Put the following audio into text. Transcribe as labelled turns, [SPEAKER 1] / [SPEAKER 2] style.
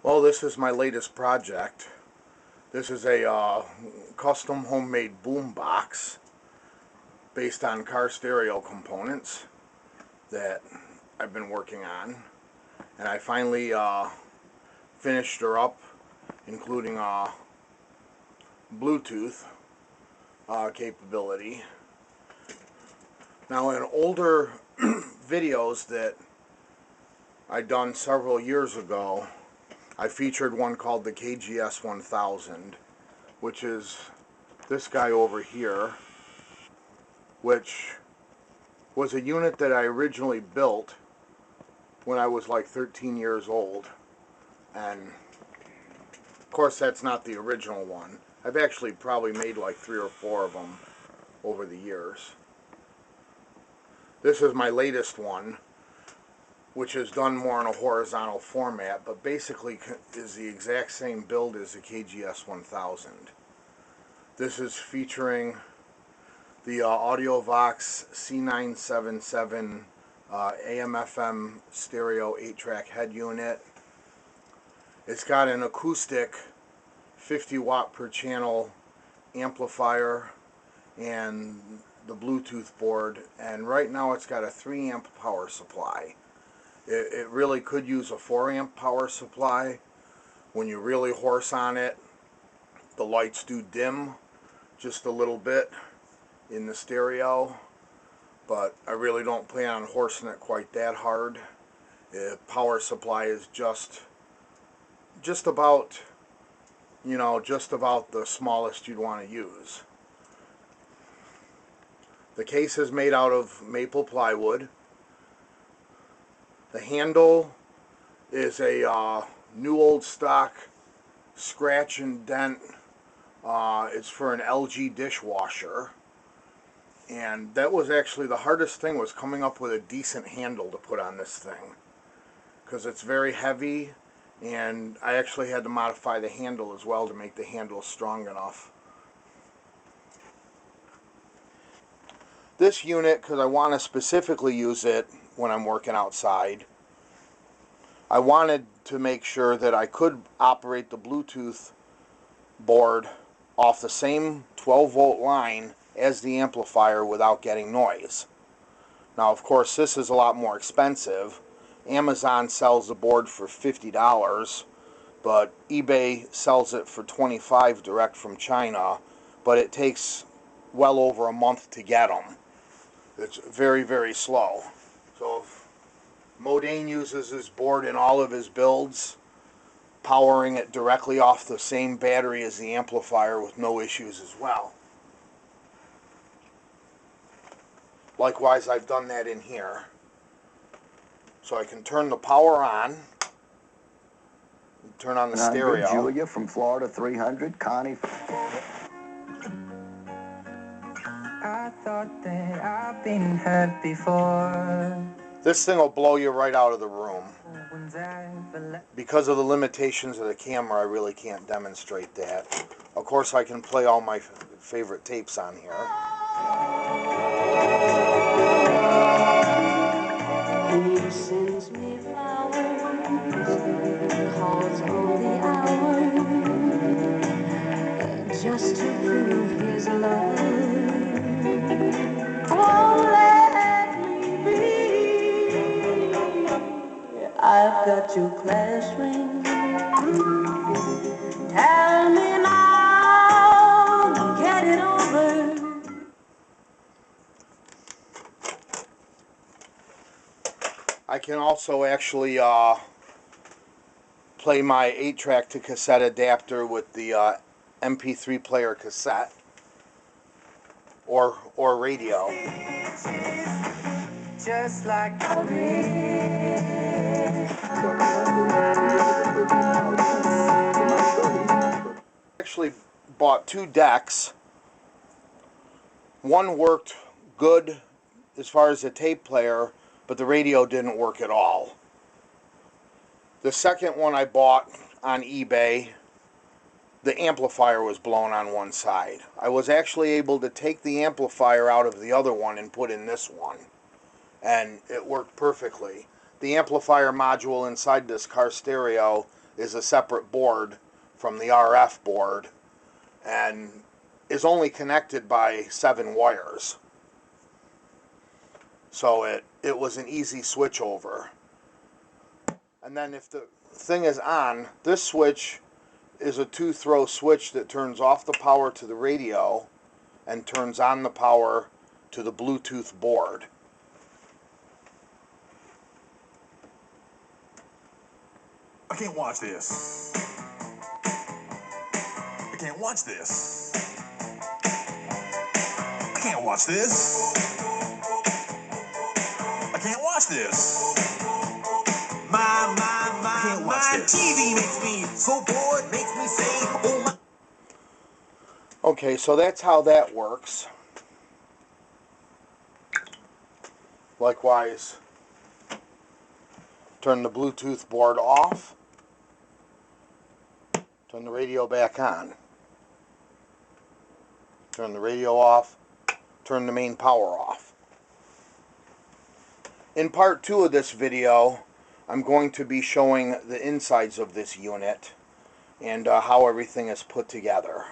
[SPEAKER 1] Well, this is my latest project. This is a custom homemade boombox based on car stereo components that I've been working on. And I finally finished her up, including Bluetooth capability. Now, in older videos that I done several years ago, I featured one called the KGS 1000, which is this guy over here, which was a unit that I originally built when I was like 13 years old. And of course that's not the original one. I've actually probably made like 3 or 4 of them over the years. This is my latest one, which is done more in a horizontal format, but basically is the exact same build as the KGS 1000. This is featuring the AudioVox C977 AM/FM stereo 8-track head unit. It's got an acoustic 50 watt per channel amplifier and the Bluetooth board, and right now it's got a 3 amp power supply. It really could use a 4 amp power supply. When you really horse on it, the lights do dim just a little bit in the stereo, but I really don't plan on horsing it quite that hard. The power supply is just about, just about the smallest you'd want to use. The case is made out of maple plywood. The handle is a new old stock scratch and dent. It's for an LG dishwasher. And that was actually the hardest thing, was coming up with a decent handle to put on this thing, because it's very heavy, and I actually had to modify the handle as well to make the handle strong enough. This unit, because I want to specifically use it when I'm working outside, I wanted to make sure that I could operate the Bluetooth board off the same 12 volt line as the amplifier without getting noise. Now, of course, this is a lot more expensive. Amazon sells the board for $50, but eBay sells it for $25 direct from China, but it takes well over a month to get them. It's very, very slow. So if Modane uses his board in all of his builds, powering it directly off the same battery as the amplifier with no issues as well. Likewise, I've done that in here. So I can turn the power on, turn on the stereo.
[SPEAKER 2] Julia from Florida 300, Connie.
[SPEAKER 3] I thought that I've been hurt before.
[SPEAKER 1] This thing will blow you right out of the room. Because of the limitations of the camera, I really can't demonstrate that. Of course, I can play all my favorite tapes on here.
[SPEAKER 4] He sends me flowers, calls on the hour, just to prove his love. Won't let me be. I've got your class ring. Tell me now, get it over.
[SPEAKER 1] I can also actually play my 8-track to cassette adapter with the MP3 player cassette or radio.
[SPEAKER 3] Just like
[SPEAKER 1] Actually bought 2 decks. One worked good as far as the tape player, but the radio didn't work at all. The second one I bought on eBay, the amplifier was blown on one side. I was actually able to take the amplifier out of the other one and put in this one, and it worked perfectly. The amplifier module inside this car stereo is a separate board from the RF board and is only connected by 7 wires. So it was an easy switch over. And then if the thing is on, this switch is a 2-throw switch that turns off the power to the radio and turns on the power to the Bluetooth board.
[SPEAKER 5] I can't watch this. I can't watch this. I can't watch this. I can't watch this. My TV makes me so bored, makes me say, oh my.
[SPEAKER 1] Okay, so that's how that works. Likewise, turn the Bluetooth board off, turn the radio back on, turn the radio off, turn the main power off. In part 2 of this video, I'm going to be showing the insides of this unit and how everything is put together.